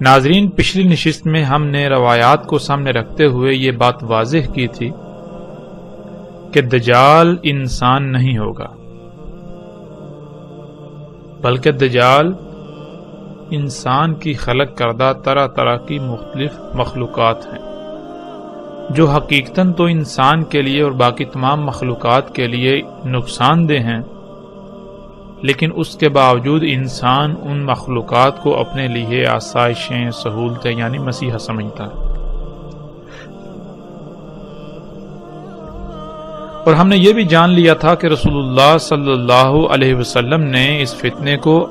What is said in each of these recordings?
ناظرین، پچھلی نشست میں ہم نے روایات کو سامنے رکھتے ہوئے یہ بات واضح کی تھی کہ دجال انسان نہیں ہوگا، بلکہ دجال انسان کی خلق کردہ طرح طرح کی مختلف مخلوقات ہیں جو حقیقتاً تو انسان کے لیے اور باقی تمام مخلوقات کے لیے نقصان دہ ہیں، لیکن اس کے باوجود انسان ان مخلوقات کو اپنے لیے آسائشیں، سہولتیں یعنی مسیحا سمجھتا ہے۔ اور ہم نے یہ بھی جان لیا تھا کہ رسول اللہ صلی اللہ علیہ وسلم نے اس فتنے کو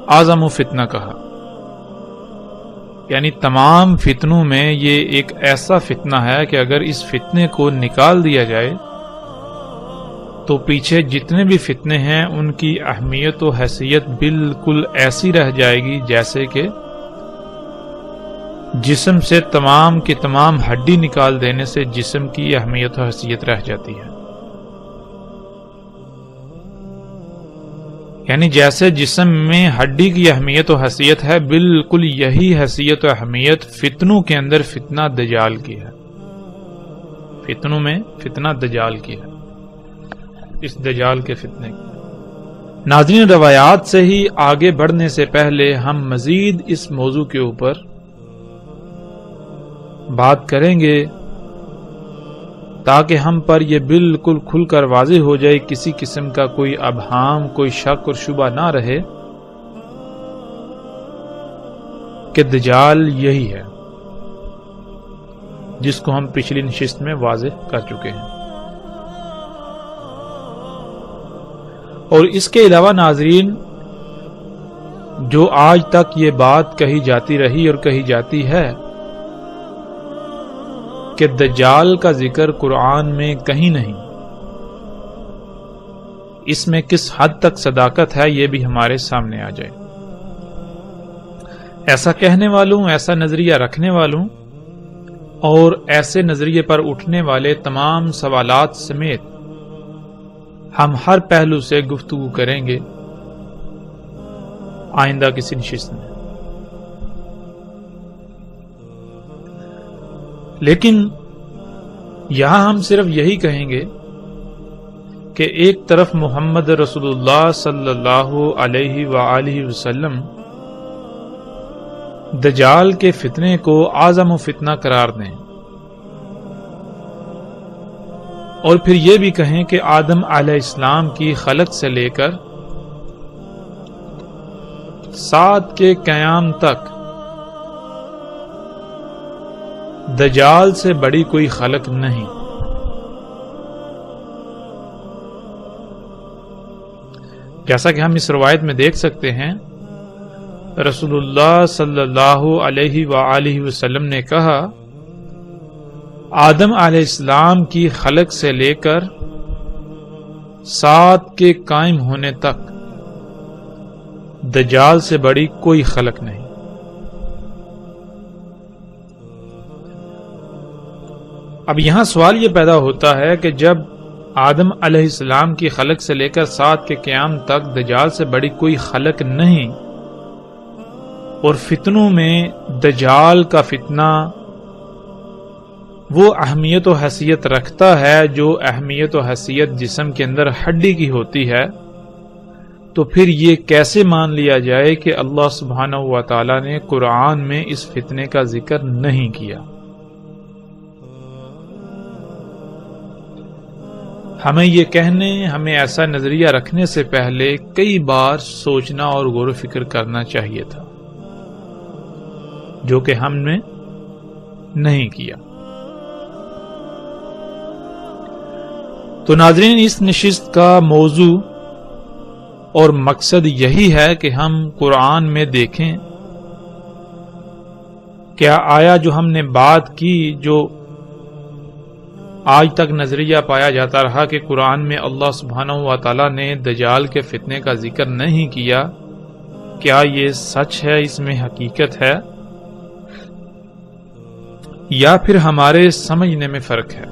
اعظم فتنہ کہا، یعنی تمام فتنوں میں یہ ایک ایسا فتنہ ہے کہ اگر اس فتنے کو نکال دیا جائے تو پیچھے جتنے بھی فتنے ہیں ان کی اہمیت و حیثیت بالکل ایسی رہ جائے گی جیسے کہ جسم سے تمام کی تمام ہڈی نکال دینے سے جسم کی اہمیت و حیثیت رہ جاتی ہے۔ یعنی جیسے جسم میں ہڈی کی اہمیت و حیثیت ہے، بالکل یہی حیثیت و اہمیت فتنوں کے اندر فتنہ دجال کی ہے۔ فتنوں میں فتنہ دجال کی ہے، اس دجال کے فتنے کی۔ ناظرین، روایات سے ہی آگے بڑھنے سے پہلے ہم مزید اس موضوع کے اوپر بات کریں گے تاکہ ہم پر یہ بالکل کھل کر واضح ہو جائے، کسی قسم کا کوئی ابہام، کوئی شک اور شبہ نہ رہے کہ دجال یہی ہے جس کو ہم پچھلی نشست میں واضح کر چکے ہیں۔ اور اس کے علاوہ ناظرین، جو آج تک یہ بات کہی جاتی رہی اور کہی جاتی ہے کہ دجال کا ذکر قرآن میں کہیں نہیں، اس میں کس حد تک صداقت ہے یہ بھی ہمارے سامنے آ جائے۔ ایسا کہنے والوں، ایسا نظریہ رکھنے والوں اور ایسے نظریے پر اٹھنے والے تمام سوالات سمیت ہم ہر پہلو سے گفتگو کریں گے آئندہ کسی نشست میں۔ لیکن یہاں ہم صرف یہی کہیں گے کہ ایک طرف محمد رسول اللہ صلی اللہ علیہ وآلہ وسلم دجال کے فتنے کو اعظم فتنہ قرار دیں، اور پھر یہ بھی کہیں کہ آدم علیہ السلام کی خلق سے لے کر سات کے قیام تک دجال سے بڑی کوئی خلق نہیں۔ جیسا کہ ہم اس روایت میں دیکھ سکتے ہیں، رسول اللہ صلی اللہ علیہ وآلہ وسلم نے کہا، آدم علیہ السلام کی خلق سے لے کر سات کے قائم ہونے تک دجال سے بڑی کوئی خلق نہیں۔ اب یہاں سوال یہ پیدا ہوتا ہے کہ جب آدم علیہ السلام کی خلق سے لے کر سات کے قیام تک دجال سے بڑی کوئی خلق نہیں، اور فتنوں میں دجال کا فتنہ وہ اہمیت و حیثیت رکھتا ہے جو اہمیت و حیثیت جسم کے اندر ہڈی کی ہوتی ہے، تو پھر یہ کیسے مان لیا جائے کہ اللہ سبحانہ و تعالی نے قرآن میں اس فتنے کا ذکر نہیں کیا؟ ہمیں یہ کہنے، ہمیں ایسا نظریہ رکھنے سے پہلے کئی بار سوچنا اور غور و فکر کرنا چاہیے تھا، جو کہ ہم نے نہیں کیا۔ تو ناظرین، اس نشست کا موضوع اور مقصد یہی ہے کہ ہم قرآن میں دیکھیں کیا آیا جو ہم نے بات کی، جو آج تک نظریہ پایا جاتا رہا کہ قرآن میں اللہ سبحانہ و تعالی نے دجال کے فتنے کا ذکر نہیں کیا، کیا یہ سچ ہے، اس میں حقیقت ہے؟ یا پھر ہمارے سمجھنے میں فرق ہے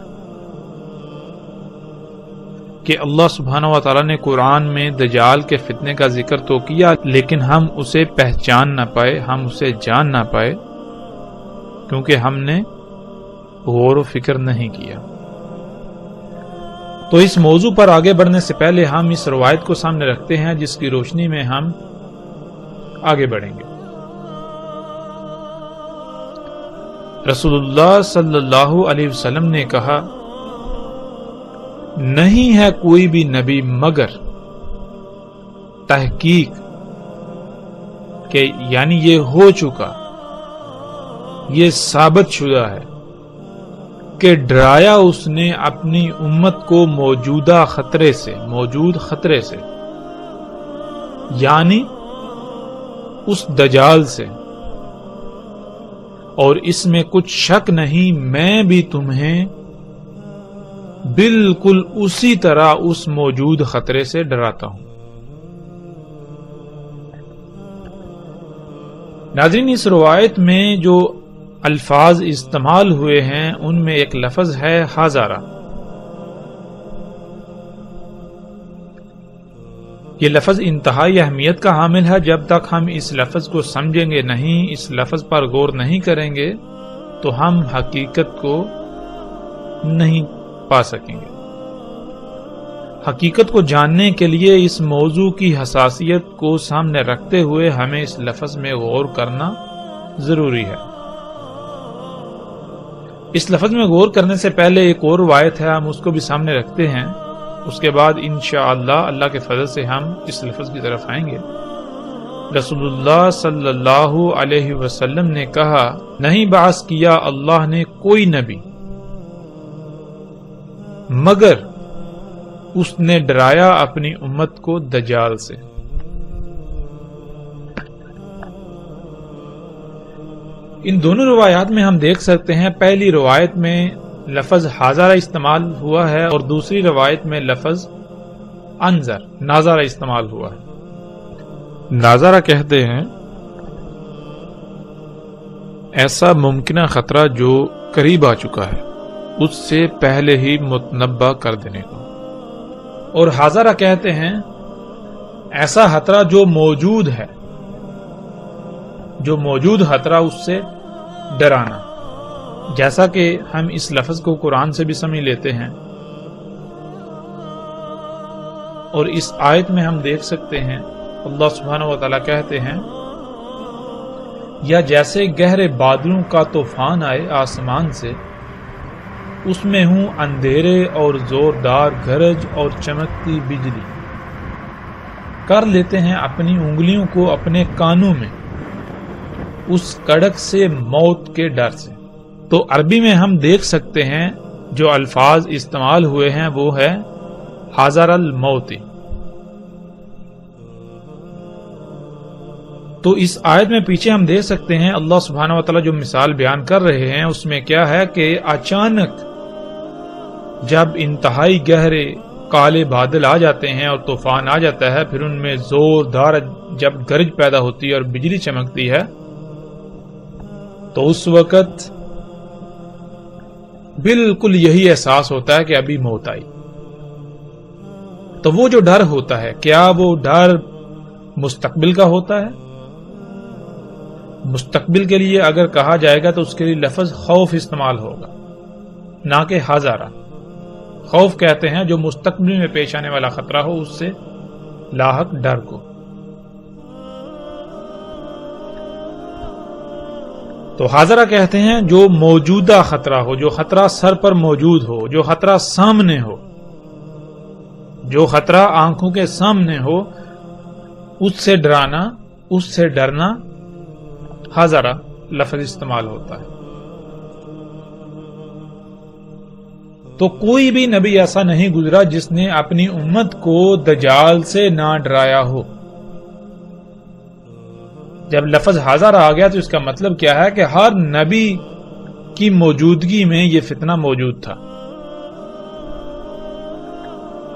کہ اللہ سبحانہ و تعالیٰ نے قرآن میں دجال کے فتنے کا ذکر تو کیا، لیکن ہم اسے پہچان نہ پائے، ہم اسے جان نہ پائے، کیونکہ ہم نے غور و فکر نہیں کیا۔ تو اس موضوع پر آگے بڑھنے سے پہلے ہم اس روایت کو سامنے رکھتے ہیں جس کی روشنی میں ہم آگے بڑھیں گے۔ رسول اللہ صلی اللہ علیہ وسلم نے کہا، نہیں ہے کوئی بھی نبی مگر تحقیق کہ یعنی یہ ہو چکا، یہ ثابت شدہ ہے کہ ڈرایا اس نے اپنی امت کو موجودہ خطرے سے، موجود خطرے سے، یعنی اس دجال سے، اور اس میں کچھ شک نہیں میں بھی تمہیں بالکل اسی طرح اس موجود خطرے سے ڈراتا ہوں۔ ناظرین، اس روایت میں جو الفاظ استعمال ہوئے ہیں ان میں ایک لفظ ہے ہزارہ۔ یہ لفظ انتہائی اہمیت کا حامل ہے۔ جب تک ہم اس لفظ کو سمجھیں گے نہیں، اس لفظ پر غور نہیں کریں گے تو ہم حقیقت کو نہیں پا سکیں گے۔ حقیقت کو جاننے کے لیے اس موضوع کی حساسیت کو سامنے رکھتے ہوئے ہمیں اس لفظ میں غور کرنا ضروری ہے۔ اس لفظ میں غور کرنے سے پہلے ایک اور روایت ہے، ہم اس کو بھی سامنے رکھتے ہیں، اس کے بعد انشاءاللہ اللہ کے فضل سے ہم اس لفظ کی طرف آئیں گے۔ رسول اللہ صلی اللہ علیہ وسلم نے کہا، نہیں بعث کیا اللہ نے کوئی نبی مگر اس نے ڈرایا اپنی امت کو دجال سے۔ ان دونوں روایات میں ہم دیکھ سکتے ہیں، پہلی روایت میں لفظ حاضرہ استعمال ہوا ہے اور دوسری روایت میں لفظ انذر، ناظرہ استعمال ہوا ہے۔ ناظرہ کہتے ہیں ایسا ممکنہ خطرہ جو قریب آ چکا ہے، اس سے پہلے ہی متنبہ کر دینے کو، اور حاضرہ کہتے ہیں ایسا خطرہ جو موجود ہے، جو موجود خطرہ اس سے ڈرانا، جیسا کہ ہم اس لفظ کو قرآن سے بھی سمجھ لیتے ہیں، اور اس آیت میں ہم دیکھ سکتے ہیں اللہ سبحانہ و تعالیٰ کہتے ہیں، یا جیسے گہرے بادلوں کا طوفان آئے آسمان سے، اس میں ہوں اندھیرے اور زوردار گرج اور چمکتی بجلی، کر لیتے ہیں اپنی انگلیوں کو اپنے کانوں میں اس کڑک سے موت کے ڈر سے۔ تو عربی میں ہم دیکھ سکتے ہیں جو الفاظ استعمال ہوئے ہیں وہ ہے حاضر الموت۔ تو اس آیت میں پیچھے ہم دیکھ سکتے ہیں اللہ سبحانہ و تعالیٰ جو مثال بیان کر رہے ہیں اس میں کیا ہے کہ اچانک جب انتہائی گہرے کالے بادل آ جاتے ہیں اور طوفان آ جاتا ہے، پھر ان میں زوردار جب گرج پیدا ہوتی ہے اور بجلی چمکتی ہے، تو اس وقت بالکل یہی احساس ہوتا ہے کہ ابھی موت آئی۔ تو وہ جو ڈر ہوتا ہے، کیا وہ ڈر مستقبل کا ہوتا ہے؟ مستقبل کے لیے اگر کہا جائے گا تو اس کے لیے لفظ خوف استعمال ہوگا، نہ کہ حاضرہ۔ خوف کہتے ہیں جو مستقبل میں پیش آنے والا خطرہ ہو، اس سے لاحق ڈر کو۔ تو حاضرہ کہتے ہیں جو موجودہ خطرہ ہو، جو خطرہ سر پر موجود ہو، جو خطرہ سامنے ہو، جو خطرہ آنکھوں کے سامنے ہو، اس سے ڈرانا، اس سے ڈرنا، حاضرہ لفظ استعمال ہوتا ہے۔ تو کوئی بھی نبی ایسا نہیں گزرا جس نے اپنی امت کو دجال سے نہ ڈرایا ہو۔ جب لفظ حاضر آ گیا تو اس کا مطلب کیا ہے کہ ہر نبی کی موجودگی میں یہ فتنہ موجود تھا۔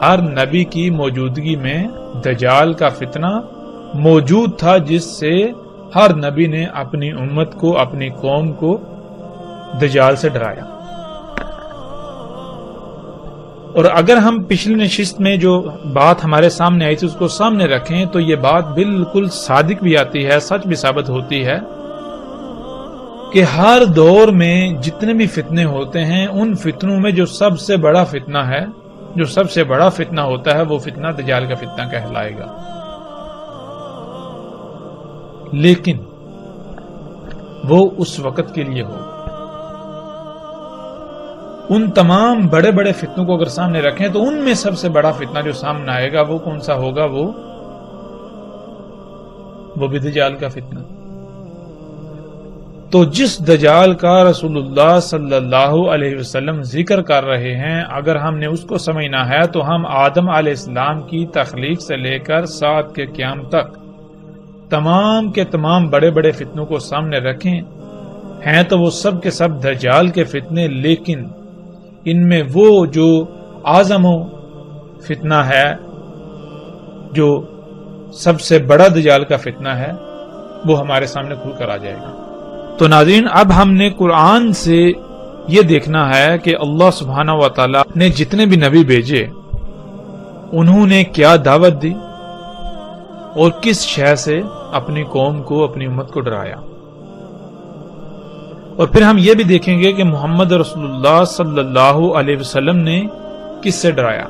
ہر نبی کی موجودگی میں دجال کا فتنہ موجود تھا، جس سے ہر نبی نے اپنی امت کو، اپنی قوم کو دجال سے ڈرایا. اور اگر ہم پچھلی نشست میں جو بات ہمارے سامنے آئی تھی اس کو سامنے رکھیں تو یہ بات بالکل صادق بھی آتی ہے، سچ بھی ثابت ہوتی ہے کہ ہر دور میں جتنے بھی فتنے ہوتے ہیں ان فتنوں میں جو سب سے بڑا فتنہ ہے، جو سب سے بڑا فتنہ ہوتا ہے وہ فتنہ دجال کا فتنہ کہلائے گا. لیکن وہ اس وقت کے لیے ہو. ان تمام بڑے بڑے فتنوں کو اگر سامنے رکھیں تو ان میں سب سے بڑا فتنہ جو سامنے آئے گا وہ کون سا ہوگا؟ وہ بھی دجال کا فتنہ. تو جس دجال کا رسول اللہ صلی اللہ علیہ وسلم ذکر کر رہے ہیں، اگر ہم نے اس کو سمجھنا ہے تو ہم آدم علیہ السلام کی تخلیق سے لے کر سات کے قیام تک تمام کے تمام بڑے بڑے فتنوں کو سامنے رکھیں ہیں تو وہ سب کے سب دجال کے فتنے. لیکن ان میں وہ جو اعظم فتنہ ہے، جو سب سے بڑا دجال کا فتنہ ہے، وہ ہمارے سامنے کھل کر آ جائے گا. تو ناظرین، اب ہم نے قرآن سے یہ دیکھنا ہے کہ اللہ سبحانہ و تعالی نے جتنے بھی نبی بھیجے انہوں نے کیا دعوت دی اور کس شے سے اپنی قوم کو، اپنی امت کو ڈرایا. اور پھر ہم یہ بھی دیکھیں گے کہ محمد رسول اللہ صلی اللہ علیہ وسلم نے کس سے ڈرایا.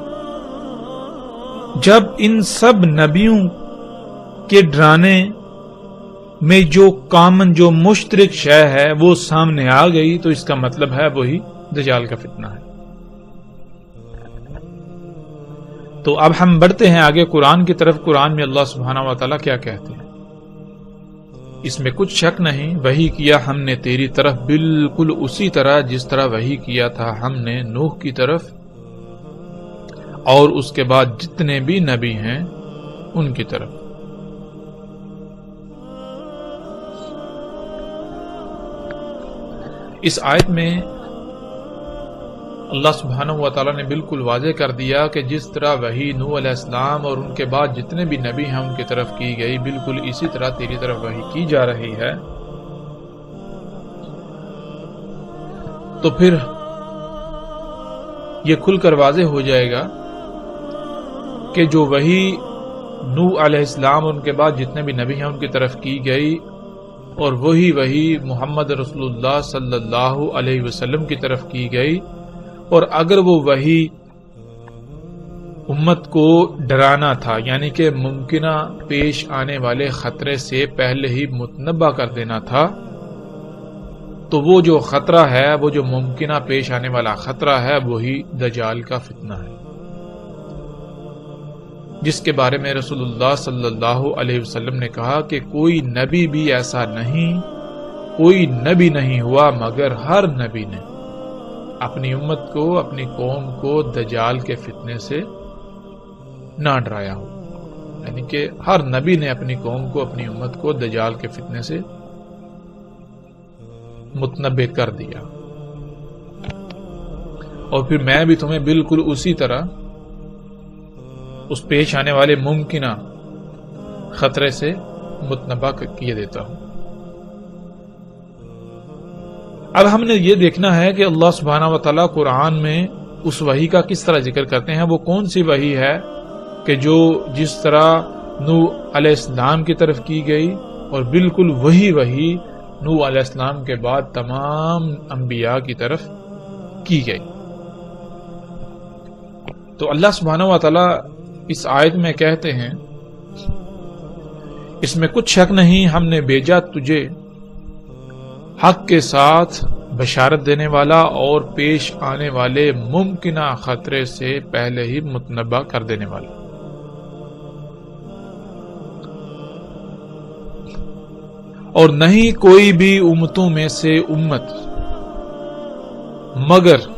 جب ان سب نبیوں کے ڈرانے میں جو کامن، جو مشترک شے ہے وہ سامنے آ گئی تو اس کا مطلب ہے وہی دجال کا فتنہ ہے. تو اب ہم بڑھتے ہیں آگے قرآن کی طرف. قرآن میں اللہ سبحانہ و تعالیٰ کیا کہتے ہیں؟ اس میں کچھ شک نہیں، وحی کیا ہم نے تیری طرف بالکل اسی طرح جس طرح وحی کیا تھا ہم نے نوح کی طرف اور اس کے بعد جتنے بھی نبی ہیں ان کی طرف. اس آیت میں اللہ سبحانہ و تعالیٰ نے بالکل واضح کر دیا کہ جس طرح وحی نوح علیہ السلام اور ان کے بعد جتنے بھی نبی ہیں ان کی طرف کی گئی، بالکل اسی طرح تیری طرف وحی کی جا رہی ہے. تو پھر یہ کھل کر واضح ہو جائے گا کہ جو وحی نوح علیہ السلام اور ان کے بعد جتنے بھی نبی ہیں ان کی طرف کی گئی اور وہی محمد رسول اللہ صلی اللہ علیہ وسلم کی طرف کی گئی، اور اگر وہ وحی امت کو ڈرانا تھا، یعنی کہ ممکنہ پیش آنے والے خطرے سے پہلے ہی متنبع کر دینا تھا، تو وہ جو خطرہ ہے، وہ جو ممکنہ پیش آنے والا خطرہ ہے، وہی دجال کا فتنہ ہے، جس کے بارے میں رسول اللہ صلی اللہ علیہ وسلم نے کہا کہ کوئی نبی بھی ایسا نہیں، کوئی نبی نہیں ہوا مگر ہر نبی نے اپنی امت کو، اپنی قوم کو دجال کے فتنے سے نہ ڈرایا ہو. یعنی کہ ہر نبی نے اپنی قوم کو، اپنی امت کو دجال کے فتنے سے متنبع کر دیا. اور پھر میں بھی تمہیں بالکل اسی طرح اس پیش آنے والے ممکنہ خطرے سے متنبع کیے دیتا ہوں. اب ہم نے یہ دیکھنا ہے کہ اللہ سبحانہ و تعالیٰ قرآن میں اس وحی کا کس طرح ذکر کرتے ہیں. وہ کون سی وحی ہے کہ جو جس طرح نوح علیہ السلام کی طرف کی گئی اور بالکل وہی وحی نوح علیہ السلام کے بعد تمام انبیاء کی طرف کی گئی. تو اللہ سبحانہ و تعالیٰ اس آیت میں کہتے ہیں، اس میں کچھ شک نہیں، ہم نے بھیجا تجھے حق کے ساتھ بشارت دینے والا اور پیش آنے والے ممکنہ خطرے سے پہلے ہی متنبع کر دینے والا. اور نہیں کوئی بھی امتوں میں سے امت مگر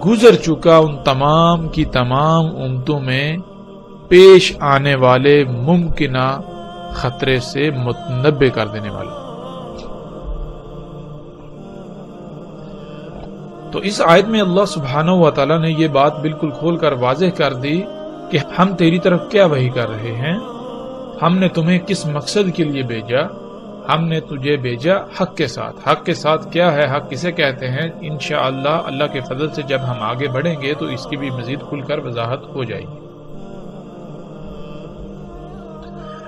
گزر چکا ان تمام کی تمام امتوں میں پیش آنے والے ممکنہ خطرے سے متنبع کر دینے والا. تو اس آیت میں اللہ سبحانہ و تعالیٰ نے یہ بات بالکل کھول کر واضح کر دی کہ ہم تیری طرف کیا وحی کر رہے ہیں، ہم نے تمہیں کس مقصد کے لیے بھیجا ہم نے تجھے بھیجا حق کے ساتھ. حق کے ساتھ کیا ہے؟ حق کسے کہتے ہیں؟ انشاءاللہ اللہ کے فضل سے جب ہم آگے بڑھیں گے تو اس کی بھی مزید کھل کر وضاحت ہو جائے گی.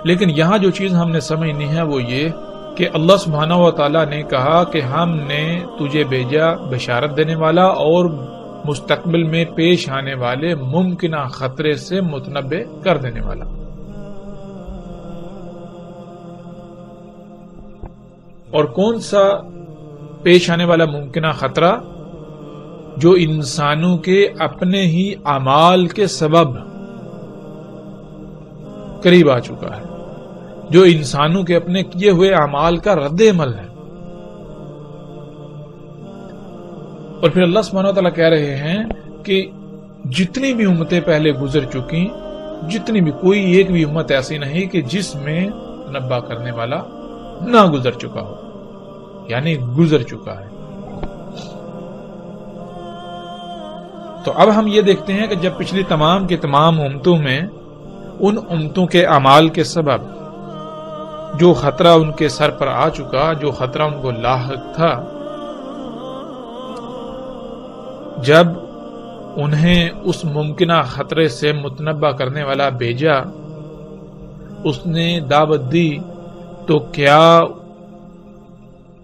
لیکن یہاں جو چیز ہم نے سمجھنی ہے وہ یہ کہ اللہ سبحانہ و تعالیٰ نے کہا کہ ہم نے تجھے بھیجا بشارت دینے والا اور مستقبل میں پیش آنے والے ممکنہ خطرے سے متنبع کر دینے والا. اور کون سا پیش آنے والا ممکنہ خطرہ؟ جو انسانوں کے اپنے ہی اعمال کے سبب قریب آ چکا ہے، جو انسانوں کے اپنے کیے ہوئے اعمال کا رد عمل ہے. اور پھر اللہ سبحانہ وتعالیٰ کہہ رہے ہیں کہ جتنی بھی امتیں پہلے گزر چکی، جتنی بھی، کوئی ایک بھی امت ایسی نہیں کہ جس میں نبا کرنے والا نہ گزر چکا ہو، یعنی گزر چکا ہے. تو اب ہم یہ دیکھتے ہیں کہ جب پچھلی تمام کی تمام امتوں میں ان امتوں کے اعمال کے سبب جو خطرہ ان کے سر پر آ چکا، جو خطرہ ان کو لاحق تھا، جب انہیں اس ممکنہ خطرے سے متنبع کرنے والا بھیجا، اس نے دعوت دی، تو کیا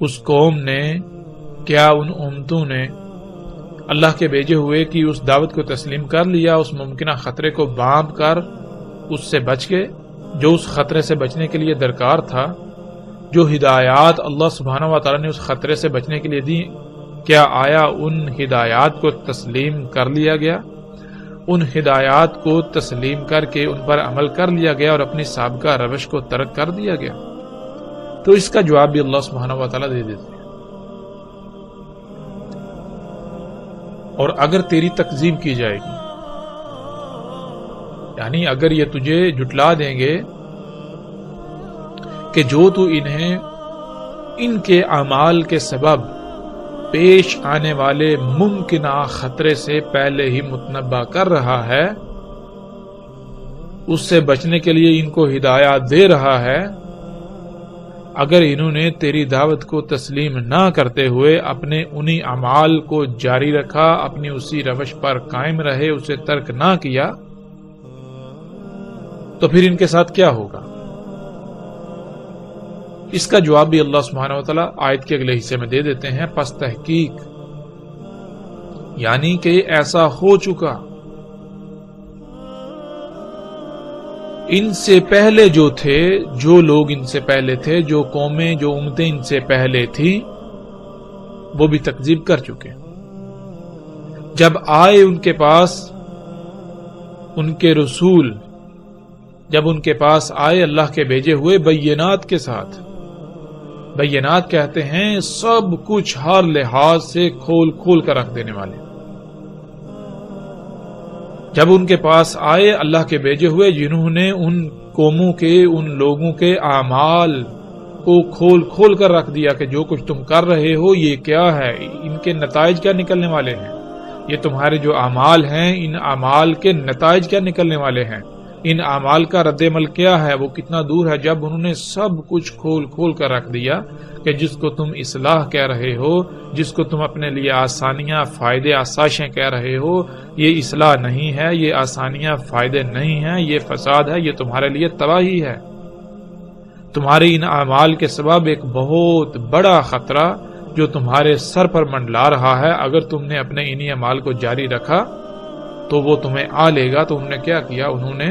اس قوم نے، کیا ان امتوں نے اللہ کے بھیجے ہوئے کی اس دعوت کو تسلیم کر لیا؟ اس ممکنہ خطرے کو بانپ کر اس سے بچ گئے جو اس خطرے سے بچنے کے لیے درکار تھا؟ جو ہدایات اللہ سبحانہ و تعالیٰ نے اس خطرے سے بچنے کے لیے دی، کیا آیا ان ہدایات کو تسلیم کر لیا گیا؟ ان ہدایات کو تسلیم کر کے ان پر عمل کر لیا گیا اور اپنی سابقہ روش کو ترک کر دیا گیا؟ تو اس کا جواب بھی اللہ سبحانہ و تعالیٰ دے دیتے ہیں. اور اگر تیری تکذیب کی جائے گی، یعنی اگر یہ تجھے جھٹلا دیں گے کہ جو تو انہیں ان کے اعمال کے سبب پیش آنے والے ممکنہ خطرے سے پہلے ہی متنبع کر رہا ہے، اس سے بچنے کے لیے ان کو ہدایات دے رہا ہے، اگر انہوں نے تیری دعوت کو تسلیم نہ کرتے ہوئے اپنے انہی اعمال کو جاری رکھا، اپنی اسی روش پر قائم رہے، اسے ترک نہ کیا، تو پھر ان کے ساتھ کیا ہوگا؟ اس کا جواب بھی اللہ سبحانہ و تعالیٰ آیت کے اگلے حصے میں دے دیتے ہیں. پس تحقیق، یعنی کہ ایسا ہو چکا، ان سے پہلے جو تھے، جو لوگ ان سے پہلے تھے، جو قومیں، جو امتیں ان سے پہلے تھی، وہ بھی تکذیب کر چکے. جب آئے ان کے پاس ان کے رسول، جب ان کے پاس آئے اللہ کے بھیجے ہوئے بینات کے ساتھ، بینات کہتے ہیں سب کچھ ہر لحاظ سے کھول کھول کر رکھ دینے والے، جب ان کے پاس آئے اللہ کے بھیجے ہوئے جنہوں نے ان قوموں کے، ان لوگوں کے اعمال کو کھول کھول کر رکھ دیا کہ جو کچھ تم کر رہے ہو یہ کیا ہے، ان کے نتائج کیا نکلنے والے ہیں، یہ تمہارے جو اعمال ہیں ان اعمال کے نتائج کیا نکلنے والے ہیں، ان اعمال کا رد عمل کیا ہے، وہ کتنا دور ہے. جب انہوں نے سب کچھ کھول کھول کر رکھ دیا کہ جس کو تم اصلاح کہہ رہے ہو، جس کو تم اپنے لیے آسانیاں، فائدے، آسائشیں کہہ رہے ہو، یہ اصلاح نہیں ہے، یہ آسانیاں، فائدے نہیں ہیں، یہ فساد ہے، یہ تمہارے لیے تباہی ہے. تمہارے ان اعمال کے سبب ایک بہت بڑا خطرہ جو تمہارے سر پر منڈلا رہا ہے، اگر تم نے اپنے انہی اعمال کو جاری رکھا تو وہ تمہیں آ لے گا. تو انہوں نے کیا کیا؟ انہوں نے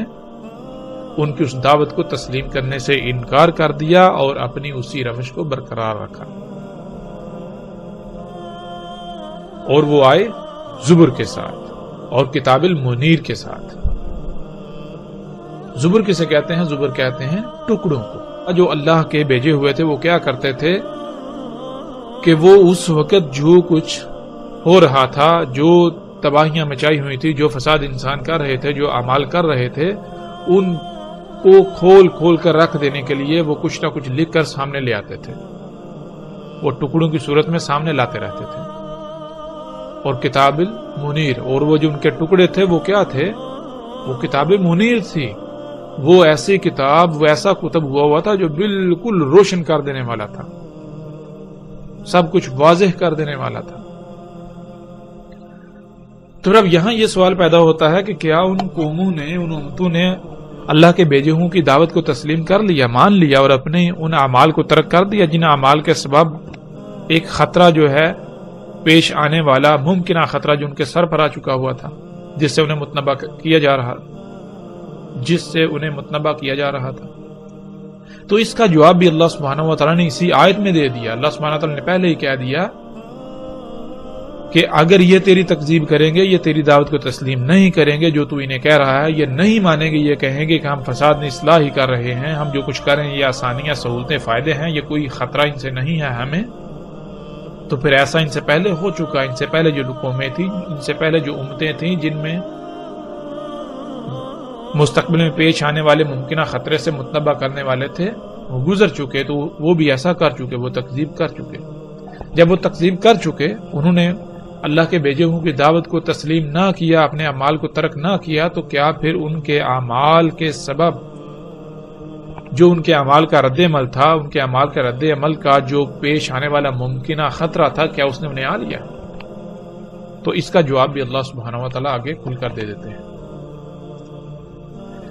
ان کی اس دعوت کو تسلیم کرنے سے انکار کر دیا اور اپنی اسی روش کو برقرار رکھا. اور وہ آئے زبر کے ساتھ اور کتاب المنیر کے ساتھ. زبر کسے کہتے ہیں؟ زبر کہتے ہیں ٹکڑوں کو. جو اللہ کے بھیجے ہوئے تھے وہ کیا کرتے تھے کہ وہ اس وقت جو کچھ ہو رہا تھا، جو تباہیاں مچائی ہوئی تھی، جو فساد انسان کر رہے تھے، جو اعمال کر رہے تھے، ان کو کھول کھول کر رکھ دینے کے لیے وہ کچھ نہ کچھ لکھ کر سامنے لے آتے تھے، وہ ٹکڑوں کی صورت میں سامنے لاتے رہتے تھے. اور کتاب المنیر، اور وہ جو ان کے ٹکڑے تھے وہ کیا تھے؟ وہ کتاب منیر تھی. وہ ایسی کتاب، وہ ایسا کتب ہوا تھا جو بالکل روشن کر دینے والا تھا، سب کچھ واضح کر دینے والا تھا۔ تو اب یہاں یہ سوال پیدا ہوتا ہے کہ کیا ان قوموں نے، ان امتوں نے اللہ کے بھیجے ہوں کی دعوت کو تسلیم کر لیا، مان لیا، اور اپنے ان اعمال کو ترک کر دیا جن اعمال کے سبب ایک خطرہ جو ہے پیش آنے والا، ممکنہ خطرہ جو ان کے سر پر آ چکا ہوا تھا، جس سے انہیں متنبہ کیا جا رہا تھا۔ تو اس کا جواب بھی اللہ سبحانہ و تعالیٰ نے اسی آیت میں دے دیا۔ اللہ سبحانہ و تعالیٰ نے پہلے ہی کہہ دیا کہ اگر یہ تیری تکذیب کریں گے، یہ تیری دعوت کو تسلیم نہیں کریں گے، جو تو انہیں کہہ رہا ہے یہ نہیں مانیں گے، یہ کہیں گے کہ ہم فساد میں اصلاح ہی کر رہے ہیں، ہم جو کچھ کریں یہ آسانیاں، سہولتیں، فائدے ہیں، یہ کوئی خطرہ ان سے نہیں ہے ہمیں، تو پھر ایسا ان سے پہلے ہو چکا، ان سے پہلے جو قومیں تھیں، ان سے پہلے جو امتیں تھیں جن میں مستقبل میں پیش آنے والے ممکنہ خطرے سے متنبہ کرنے والے تھے، وہ گزر چکے، تو وہ بھی ایسا کر چکے، وہ تکذیب کر چکے۔ جب وہ تکذیب کر چکے، انہوں نے اللہ کے بھیجے ہوں کی دعوت کو تسلیم نہ کیا، اپنے اعمال کو ترک نہ کیا، تو کیا پھر ان کے اعمال کے سبب جو ان کے اعمال کا رد عمل تھا، ان کے اعمال کا رد عمل کا جو پیش آنے والا ممکنہ خطرہ تھا، کیا اس نے انہیں آ لیا؟ تو اس کا جواب بھی اللہ سبحانہ و تعالیٰ آگے کھل کر دے دیتے ہیں۔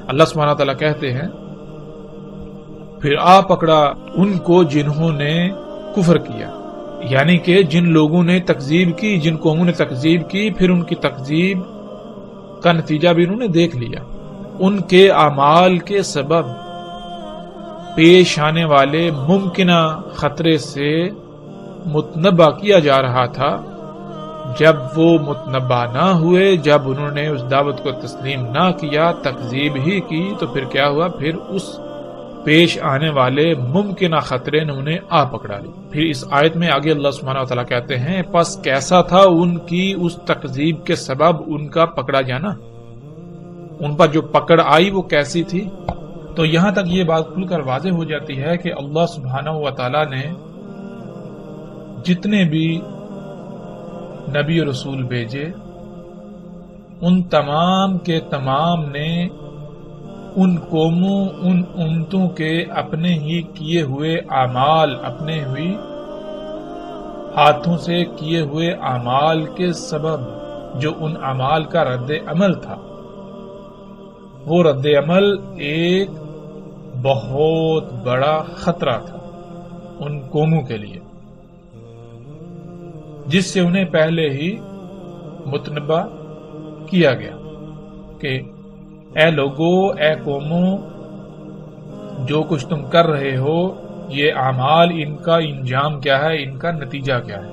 اللہ سبحانہ و تعالیٰ کہتے ہیں پھر آ پکڑا ان کو جنہوں نے کفر کیا، یعنی کہ جن لوگوں نے تکذیب کی، جن قوموں نے تکذیب کی، پھر ان کی تکذیب کا نتیجہ بھی انہوں نے دیکھ لیا۔ ان کے اعمال کے سبب پیش آنے والے ممکنہ خطرے سے متنبہ کیا جا رہا تھا، جب وہ متنبہ نہ ہوئے، جب انہوں نے اس دعوت کو تسلیم نہ کیا، تکذیب ہی کی، تو پھر کیا ہوا؟ پھر اس پیش آنے والے ممکنہ خطرے نے انہیں آ پکڑا لی۔ پھر اس آیت میں آگے اللہ سبحانہ وتعالیٰ کہتے ہیں پس کیسا تھا ان کی اس تکذیب کے سبب ان کا پکڑا جانا، ان پر جو پکڑ آئی وہ کیسی تھی؟ تو یہاں تک یہ بات کھل کر واضح ہو جاتی ہے کہ اللہ سبحانہ وتعالیٰ نے جتنے بھی نبی و رسول بھیجے، ان تمام کے تمام نے ان قوموں، ان امتوں کے اپنے ہی کیے ہوئے اعمال، اپنے ہی ہاتھوں سے کیے ہوئے اعمال کے سبب جو ان اعمال کا رد عمل تھا، وہ رد عمل ایک بہت بڑا خطرہ تھا ان قوموں کے لیے، جس سے انہیں پہلے ہی متنبہ کیا گیا کہ اے لوگو، اے قوموں، جو کچھ تم کر رہے ہو، یہ اعمال، ان کا انجام کیا ہے، ان کا نتیجہ کیا ہے؟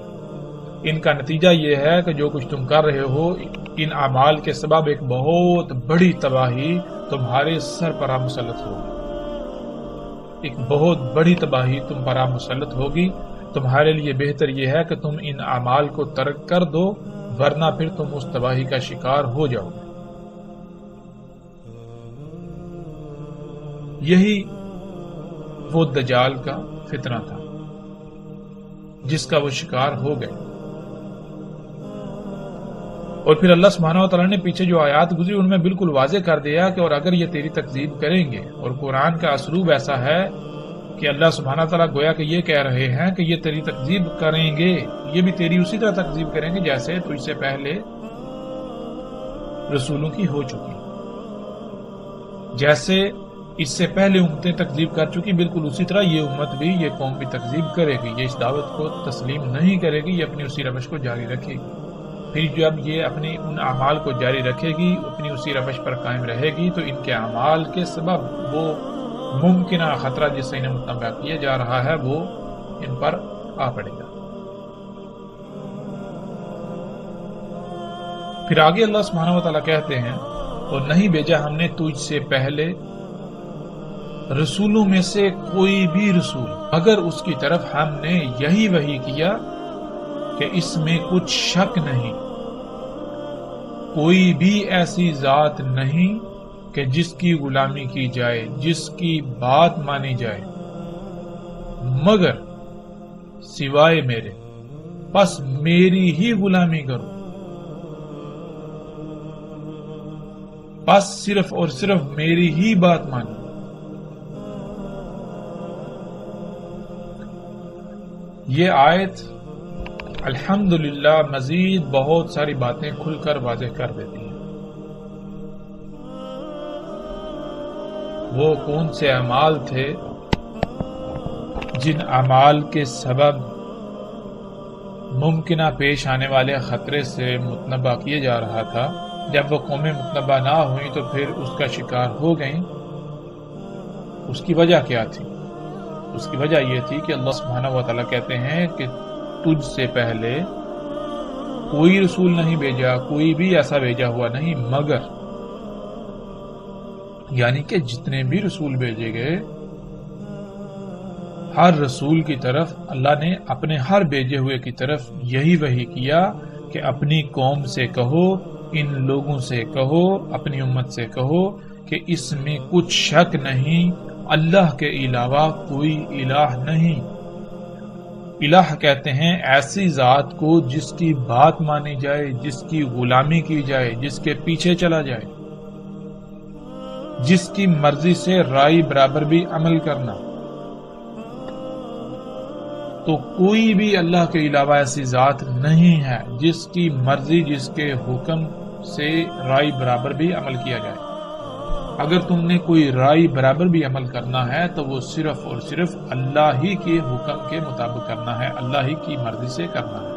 ان کا نتیجہ یہ ہے کہ جو کچھ تم کر رہے ہو، ان اعمال کے سبب ایک بہت بڑی تباہی تمہارے سر پر مسلط ہوگی، ایک بہت بڑی تباہی تم پر مسلط ہوگی۔ تمہارے لیے بہتر یہ ہے کہ تم ان اعمال کو ترک کر دو، ورنہ پھر تم اس تباہی کا شکار ہو جاؤ گے۔ یہی وہ دجال کا فتنہ تھا جس کا وہ شکار ہو گئے۔ اور پھر اللہ سبحانہ و تعالیٰ نے پیچھے جو آیات گزری ان میں بالکل واضح کر دیا کہ اور اگر یہ تیری تکذیب کریں گے، اور قرآن کا اسلوب ایسا ہے کہ اللہ سبحانہ و تعالیٰ گویا کہ یہ کہہ رہے ہیں کہ یہ تیری تکذیب کریں گے، یہ بھی تیری اسی طرح تکذیب کریں گے جیسے تو اس سے پہلے رسولوں کی ہو چکی، جیسے اس سے پہلے امتیں تکذیب کر چکی، بالکل اسی طرح یہ امت بھی، یہ قوم بھی تکذیب کرے گی، یہ اس دعوت کو تسلیم نہیں کرے گی، یہ اپنی اسی روش کو جاری رکھے گی۔ پھر جب یہ اپنی ان اعمال کو جاری رکھے گی، اپنی اسی روش پر قائم رہے گی، تو ان کے اعمال کے سبب وہ ممکنہ خطرہ جس سے انہیں متنبہ کیا جا رہا ہے وہ ان پر آ پڑے گا۔ پھر آگے اللہ سبحانہ و تعالیٰ کہتے ہیں اور نہیں بھیجا ہم نے تجھ سے پہلے رسولوں میں سے کوئی بھی رسول مگر اس کی طرف ہم نے یہی وحی کیا کہ اس میں کچھ شک نہیں، کوئی بھی ایسی ذات نہیں کہ جس کی غلامی کی جائے، جس کی بات مانی جائے، مگر سوائے میرے، پس میری ہی غلامی کرو۔ بس صرف اور صرف میری ہی بات مانی۔ یہ آیت الحمدللہ مزید بہت ساری باتیں کھل کر واضح کر دیتی ہیں۔ وہ کون سے اعمال تھے جن اعمال کے سبب ممکنہ پیش آنے والے خطرے سے متنبہ کیا جا رہا تھا، جب وہ قومیں متنبہ نہ ہوئیں تو پھر اس کا شکار ہو گئیں۔ اس کی وجہ کیا تھی؟ اس کی وجہ یہ تھی کہ اللہ سبحانہ و تعالیٰ کہتے ہیں کہ تجھ سے پہلے کوئی رسول نہیں بھیجا، کوئی بھی ایسا بھیجا ہوا نہیں، مگر یعنی کہ جتنے بھی رسول بھیجے گئے، ہر رسول کی طرف اللہ نے اپنے ہر بھیجے ہوئے کی طرف یہی وحی کیا کہ اپنی قوم سے کہو، ان لوگوں سے کہو، اپنی امت سے کہو کہ اس میں کچھ شک نہیں، اللہ کے علاوہ کوئی الہ نہیں۔ الہ کہتے ہیں ایسی ذات کو جس کی بات مانی جائے، جس کی غلامی کی جائے، جس کے پیچھے چلا جائے، جس کی مرضی سے رائے برابر بھی عمل کرنا۔ تو کوئی بھی اللہ کے علاوہ ایسی ذات نہیں ہے جس کی مرضی، جس کے حکم سے رائے برابر بھی عمل کیا جائے۔ اگر تم نے کوئی رائے برابر بھی عمل کرنا ہے تو وہ صرف اور صرف اللہ ہی کے حکم کے مطابق کرنا ہے، اللہ ہی کی مرضی سے کرنا ہے۔